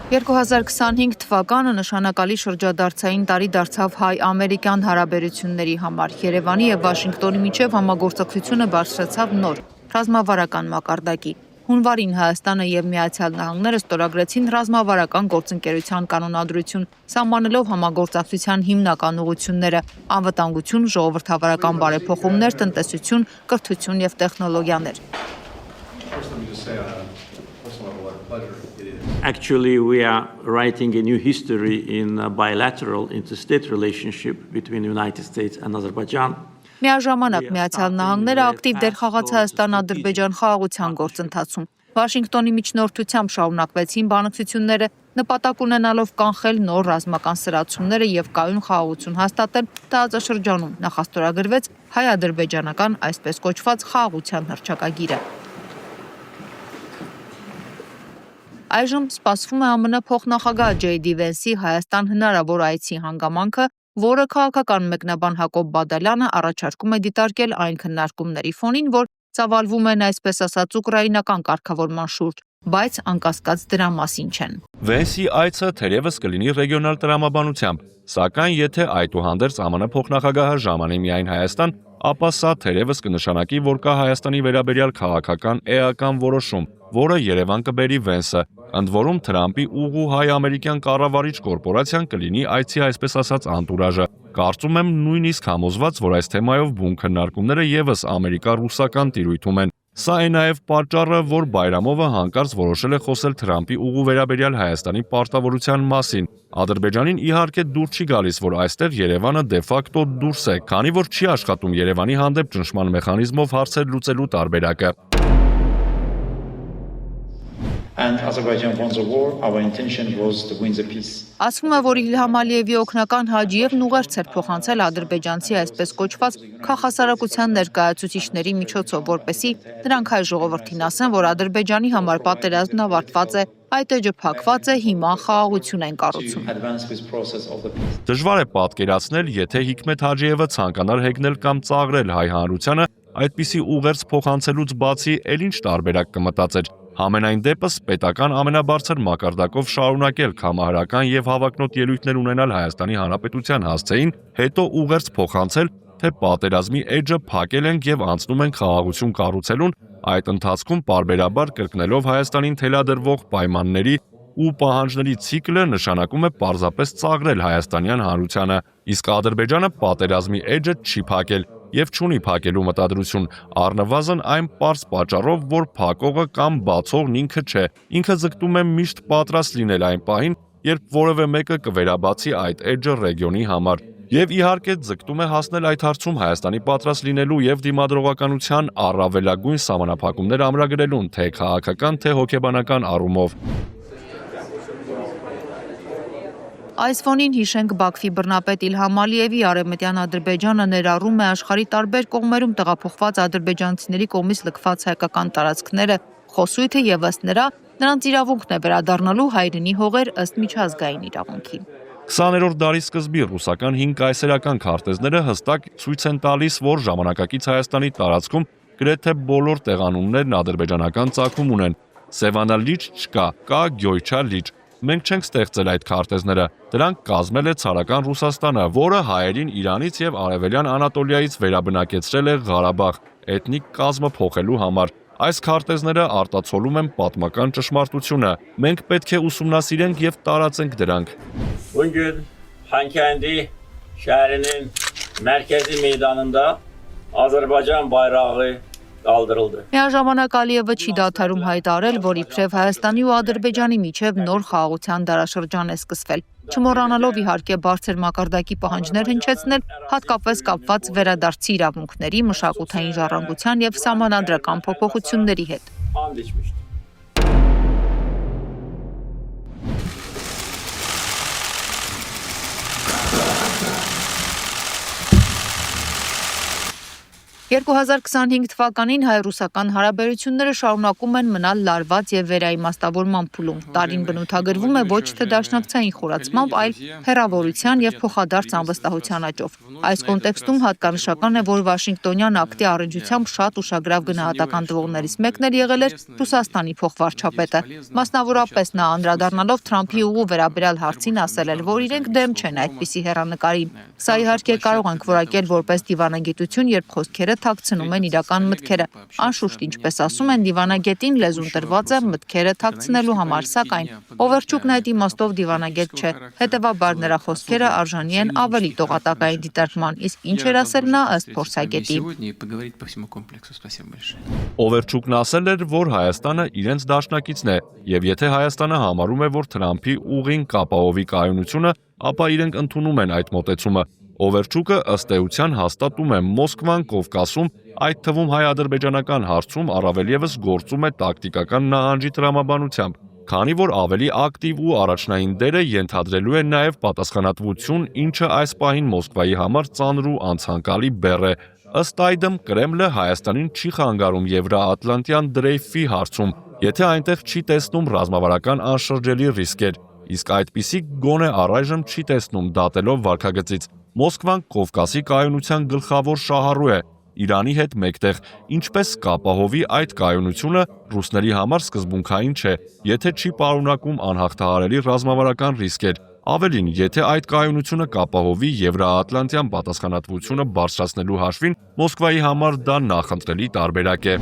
2025 թվականը նշանակալի շրջադարձային տարի դարձավ հայ-ամերիկյան հարաբերությունների համար։ Երևանի եւ Վաշինգտոնի միջև համագործակցությունը բարձրացավ նոր ռազմավարական մակարդակի։ Հունվարին Հայաստանը եւ Միացյալ Նահանգները ստորագրեցին ռազմավարական գործընկերության կանոնադրություն, սահմանելով համագործակցության հիմնական ուղղությունները՝ անվտանգություն, ժողովրդավարական բարեփոխումներ, տնտեսություն, կրթություն եւ տեխնոլոգիաներ։ Actually, we are writing a new history in a bilateral interstate relationship between the United States and Azerbaijan. Միաժամանակ Միացյալ Նահանգները ակտիվ դեր խաղաց Հայաստան-Ադրբեջան խաղաղության գործընթացում։ Վաշինգտոնի միջնորդությամբ շարունակվեցին բանակցությունները, նպատակ ունենալով կանխել նոր ռազմական սրացումները եւ կայուն խաղաղություն հաստատել տարածաշրջանում։ Նախաստորագրվեց հայ-ադրբեջանական այսպես կոչված խաղաղության հռչակագիրը։ Այժմ սպասվում է ԱՄՆ փոխնախագահ Ջեյ Դի Վենսի Հայաստան հնարավոր այցի հանգամանքը, որը քաղաքական մեկնաբան Հակոբ Բադալյանը առաջարկում է դիտարկել այն քննարկումների ֆոնին, որ ծավալվում են այսպես ասած ուկրաինական կարգավորման շուրջ, բայց անկասկած դրա մասին չեն։ Վենսի այցը թերևս կլինի ռեգիոնալ տրամաբանությամբ, սակայն եթե այդուհանդերձ ԱՄՆ փոխնախագահը ժամանի միայն Հայաստան, ապա սա թերևս կնշանակի, որ կա Հայաստանի վերաբերյալ քաղաքական էական որոշում, որը Երևան կբերի Վենսը, ընդ որում Թրամփի ուղու հայ-ամերիկյան կառավարիչ կորպորացիան կլինի այցի այսպես ասած անտուրաժը։ Կարծում եմ նույնիսկ համոզված, որ այս թեմայով բուն քննարկումները եւս ամերիկա-ռուսական տիրույթում են։ Սա է նաև պատճառը, որ Բայրամովը հանկարծ որոշել է խոսել Թրամփի ուղու վերաբերյալ Հայաստանի պարտավորության մասին։ Ադրբեջանին իհարկե դուր չի գալիս, որ այստեղ Երևանը դե ֆակտո դուրս է, քանի որ չի աշխատում Երևանի հանդեպ ճնշման մեխանիզմով հարցեր լուծելու տարբերակը։ And Azerbaijan won the war, our intention was to win the peace. Ասվում է, որ Իլհամ Ալիևի օգնական Հաջիևն ուղերձ էր փոխանցել ադրբեջանցի այսպես կոչված քաղաքասարակության ներկայացուցիչների միջոցով, որպեսզի նրանք հայ ժողովրդին ասեն, որ Ադրբեջանի համար պատերազմն ավարտված է, այդ էջը փակված է, հիմա խաղաղություն են կառուցում։ Դժվար է պատկերացնել, եթե Հիկմեթ Հաջիևը ցանկանար հեգնել կամ ծաղրել հայ հանրությանը, այդպիսի ուղերձ փոխանցելուց բացի էլ ինչ տարբերակ կմտածեր։ Համենայն դեպս պետական ամենաբարձր մակարդակով շարունակել կամահարական եւ հավակնոտ ելույթներ ունենալ Հայաստանի Հանրապետության հասցեին, հետո ուղերձ փոխանցել, թե պատերազմի էջը փակել ենք եւ անցնում ենք խաղաղություն կառուցելուն, այդ ընթացքում պարբերաբար կրկնելով Հայաստանին թելադրվող պայմանների ու պահանջների ցիկլը նշանակում է պարզապես ծաղրել հայաստանյան հանրությանը, իսկ Ադրբեջանը պատերազմի էջը չի փակել եւ չունի փակելու մտադրություն, առնվազն այն պարզ պատճառով, որ փակողը կամ բացողն ինքը չէ, ինքը ձգտում է միշտ պատրաստ լինել այն պահին, երբ որևէ մեկը կվերաբացի այդ էջը ռեգիոնի համար։ Եվ իհարկե ձգտում է հասնել այդ հարցում Հայաստանի պատրաստ լինելու եւ դիմադրողականության առավելագույն սահմանափակումներ ամրագրելուն, թե քաղաքական, թե հոգեբանական առումով։ Այս ֆոնին հիշենք Բաքվի բռնապետ Իլհամ Ալիևի արևմտյան Ադրբեջանը ներառում է աշխարհի տարբեր կողմերում տեղափոխված ադրբեջանցիների կողմից լքված հայկական տարածքները, խոսույթը եւ ըստ նրանց իրավունքն է վերադառնալու հայրենի հողեր ըստ միջազգային իրավունքի։ 20-րդ դարի սկզբի ռուսական 5 կայսերական քարտեզները հստակ ցույց են տալիս, որ ժամանակակից Հայաստանի տարածքում գրեթե բոլոր տեղանուններն ադրբեջանական ծագում ունեն։ Սևանա լիճ չկա, կա Գյոյչա լիճ։ Մենք չենք ստեղծել այդ քարտեզները, դրանք կազմել է ցարական Ռուսաստանը, որը հայերին Իրանից եւ Արևելյան Անատոլիայից վերաբնակեցրել է Ղարաբաղ, էթնիկ կազմը փոխելու համար։ Այս քարտեզները արտացոլում են պատմական ճշմարտությունը։ Մենք պետք է ուսումնասիրենք եւ տարածենք դրանք։ Bugün Xankəndi şəhərinin mərkəzi meydanında Azərbaycan bayrağı qaldırıldı. Միաժամանակ Ալիևը չի դադարում հայտարարել, որ իբրև Հայաստանի ու Ադրբեջանի միջև նոր խաղաղության դարաշրջան է սկսվել, չմոռանալով իհարկե բարձր մակարդակի պահանջներ հնչեցնել, հատկապես կապված վերադարձի իրավունքների, մշակութային ժառանգության եւ սահմանադրական փոփոխությունների հետ։ And içmişdi. 2025 թվականին հայ-ռուսական հարաբերությունները շարունակում են մնալ լարված եւ վերաիմաստավորման փուլում։ Տարին բնութագրվում է ոչ թե դաշնակցային խորացմամբ, այլ հեռավորության եւ փոխադարձ անվստահության աճով։ Այս կոնտեքստում հատկանշական է, որ Վաշինգտոնյան ակտի առնչությամբ շատ ուշագրավ գնահատական տվողներից մեկն էր եղել էր Ռուսաստանի փոխվարչապետը։ Մասնավորապես նա անդրադառնալով Թրամփի ուղու վերաբերյալ հարցին ասել էր, որ իրենք դեմ չեն այդպիսի հեռանկարին։ Սա իհարկե կարող ենք որակել որպես դիվանագիտություն, երբ խոսքերը թաքցնում են իրական մտքերը։ Անշուշտ, ինչպես ասում են, դիվանագետին լեզուն տրված է մտքերը թաքցնելու համար, սակայն Օվերչուկն այդ իմաստով դիվանագետ չէ։ Հետևաբար նրա խոսքերը արժանի են ավելի տողատակային դիտարկման, իսկ ինչ էր ասել նա ըստ փորձագետի։ Օվերչուկն ասել էր, որ Հայաստանը իրենց դաշնակիցն է, եւ եթե Հայաստանը համարում է, որ Թրամփի ուղին կապահովի կայունությունը, ապա իրենք ընդունում են այդ մոտեցումը։ Օվերչուկը ըստ էության հաստատում է Մոսկվան Կովկասում, այդ թվում հայ-ադրբեջանական հարցում առավել եւս գործում է տակտիկական նահանջի տրամաբանությամբ, քանի որ ավելի ակտիվ ու առաջնային դերը ենթադրելու է նաեւ պատասխանատվություն, ինչը այս պահին Մոսկվայի համար ծանր ու անցանկալի բեռ է։ Ըստ այդմ Կրեմլը Հայաստանին չի խանգարում Եվրաատլանտյան դրեյֆի հարցում, եթե այնտեղ չի տեսնում ռազմավարական անշրջելի ռիսկեր, իսկ այդպիսի գոնե առայժմ չի տեսնում դատելով վարքագծից։ Մոսկվան Կովկասի կայունության գլխավոր շահառու է, Իրանի հետ մեկտեղ, ինչպես կապահովի այդ կայունությունը ռուսների համար սկզբունքային չէ, եթե չի պարունակում անհաղթահարելի ռազմավարական ռիսկեր, ավելին, եթե այդ կայունությունը կապահովի Եվրաատլանտյան պատասխանատվությունը բարձրացնելու հաշվին, Մոսկվայի համար դա նախընտրելի տարբերակ է։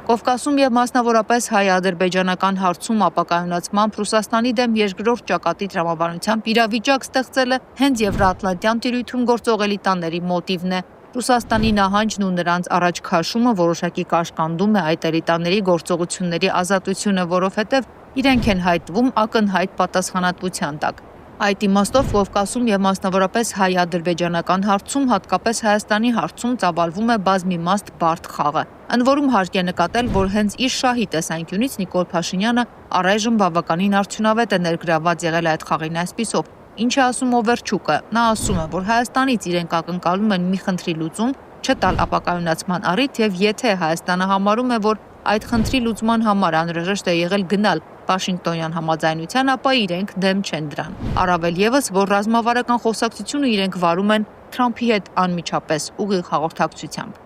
Կովկասում եւ մասնավորապես հայ-ադրբեջանական հարցում ապակայունացմամբ Ռուսաստանի դեմ երկրորդ ճակատի տրամաբանությամբ իրավիճակ ստեղծելը հենց Եվրաատլանտյան տիրույթում գործող էլիտաների մոտիվն է։ Ռուսաստանի նահանջն ու նրանց առաջ քաշումը որոշակի կաշկանդում է այդ էլիտաների գործողությունների ազատությունը, որովհետև իրենք են հայտնվում ակնհայտ պատասխանատվության տակ։ Այդ իմաստով Կովկասում եւ մասնավորապես հայ-ադրբեջանական հարցում, հատկապես Հայաստանի հարցում ծավալվում է բազմիմաստ բարդ խաղը։ Ընդ որում հարկ է նկատել, որ հենց իր շահի տեսանկյունից Նիկոլ Փաշինյանը առայժմ բավականին արդյունավետ է ներգրավված եղել այդ խաղին այսպիսով։ Ինչ է ասում Օվերչուկը։ Նա ասում է, որ Հայաստանից իրենք ակնկալում են մի խնդրի լուծում, չտալ ապակայունացման առիթ եւ եթե Հայաստանը համարում է, որ այդ խնդրի լուծման համար անհրաժեշտ է եղել գնալ Վաշինգտոնյան համաձայնության, ապա իրենք դեմ չեն դրան։ Առավել եւս, որ ռազմավարական խոսակցությունը իրենք վարում են Թրամփի հետ անմիջապես ուղիղ հաղորդակցությամբ։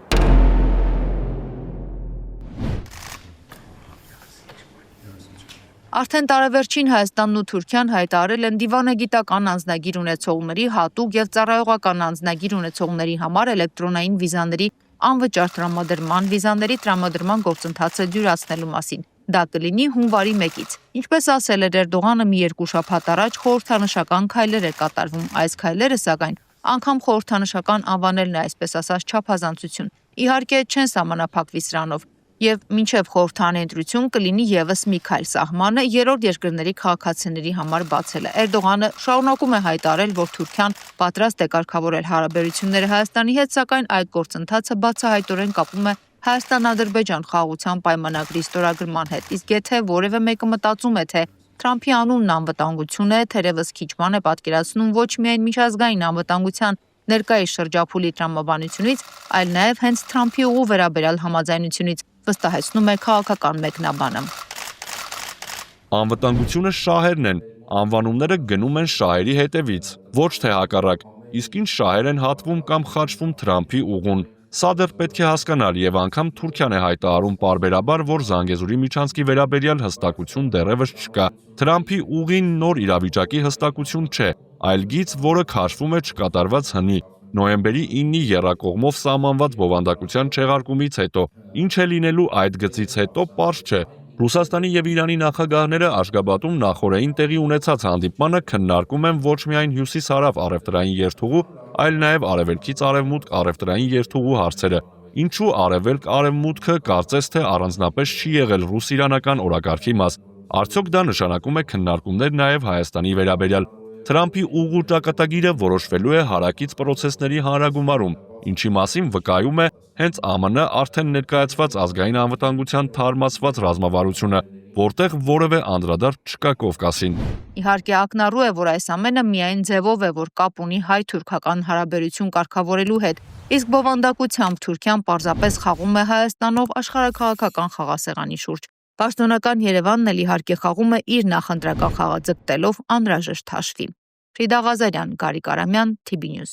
Արդեն տարեվերջին Հայաստանն ու Թուրքիան հայտարարել են դիվանագիտական անձնագիր ունեցողների հատուկ եւ ծառայողական անձնագիր ունեցողների համար էլեկտրոնային վիզաների անվճար տրամադրման, վիզաների տրամադրման գործընթացը դյուրացնելու մասին։ Դա կլինի հունվարի 1-ից։ Ինչպես ասել էր Էրդողանը մի երկու շաբաթ առաջ, խորհրդանշական քայլեր է կատարվում։ Այս քայլերը, սակայն, անգամ խորհրդանշական անվանելն է, այսպես ասած, չափազանցություն։ Իհարկե, չեն սահմանափակվի սրանով։ Եվ մինչև խորհրդանի ընտրություն կլինի եւս մի քայլ սահմանը երրորդ երկրների քաղաքացիների համար բացելը։ Էրդողանը շարունակում է հայտարարել, որ Թուրքիան պատրաստ է կարգավորել հարաբերությունները Հայաստանի հետ, սակայն այդ գործընթացը բացահայտորեն կապում է Հայաստան-Ադրբեջան խաղաղության պայմանագրի ստորագրման հետ։ Իսկ եթե որևէ մեկը մտածում է, թե Թրամփի անունն անվտանգություն է, թերևս քիչ բան է պատկերացնում ոչ միայն միջազգային անվտանգության ներկայիս շրջափուլի տրամաբանությունից, այլ նաև հենց Թրամփի ուղու վերաբերյալ համաձայնությունից, վստահեցնում է քաղաքական մեկնաբանը։ Անվտանգությունը շահերն են, անվանումները գնում են շահերի հետևից, ոչ թե հակառակ, իսկ ինչ շահեր են հատվում կամ խաչվում Թրամփի ուղուն։ Սա դեռ պետք է հասկանալ եւ անգամ Թուրքիան է հայտարարում պարբերաբար, որ Զանգեզուրի միջանցքի վերաբերյալ հստակություն դեռևս չկա։ Թրամփի ուղին նոր իրավիճակի հստակություն չէ, այլ գիծ, որը քաշվում է չկատարված հնի։ Նոյեմբերի 9-ի եռակողմով սահմանված բովանդակության չեղարկումից հետո, ինչ է լինելու այդ գծից հետո, պարզ չէ։ Ռուսաստանի եւ Իրանի նախագահները Աշգաբադում նախորդին տեղի ունեցած հանդիպմանը քննարկում են ոչ միայն հյուսիս-հարավ առևտրային երթուղու, այլ նաեւ արևելքից արևմուտք առևտրային երթուղու հարցերը։ Ինչու արևելք-արևմուտքը կարծես թե առանձնապես չի եղել ռուս-իրանական օրակարգի մաս։ Արդյոք դա նշանակում է քննարկումներ նաեւ Հայաստանի վերաբերյալ։ Թրամփի ուղու ճակատագիրը որոշվելու է հարակից պրոցեսների հանրագումարում, ինչի մասին վկայում է հենց ԱՄՆ արդեն ներկայացված ազգային անվտանգության թարմացված ռազմավարությունը, որտեղ որևէ անդրադարձ չկա Կովկասին։ Իհարկե ակնառու է, որ այս ամենը միայն ձևով է, որ կապ ունի հայ-թուրքական հարաբերություն կարգավորելու հետ, իսկ բովանդակությամբ Թուրքիան պարզապես խաղում է Հայաստանով աշխարհաքաղաքական խաղասեղանի շուրջ։ Պաշտոնական Երևանն էլ իհարկե խաղում է իր նախընտրական խաղը ձգտելով անհրաժեշտ հաշվի։ Ֆրիդա Ղազարյան, Գարիկ Արամյան, TB News։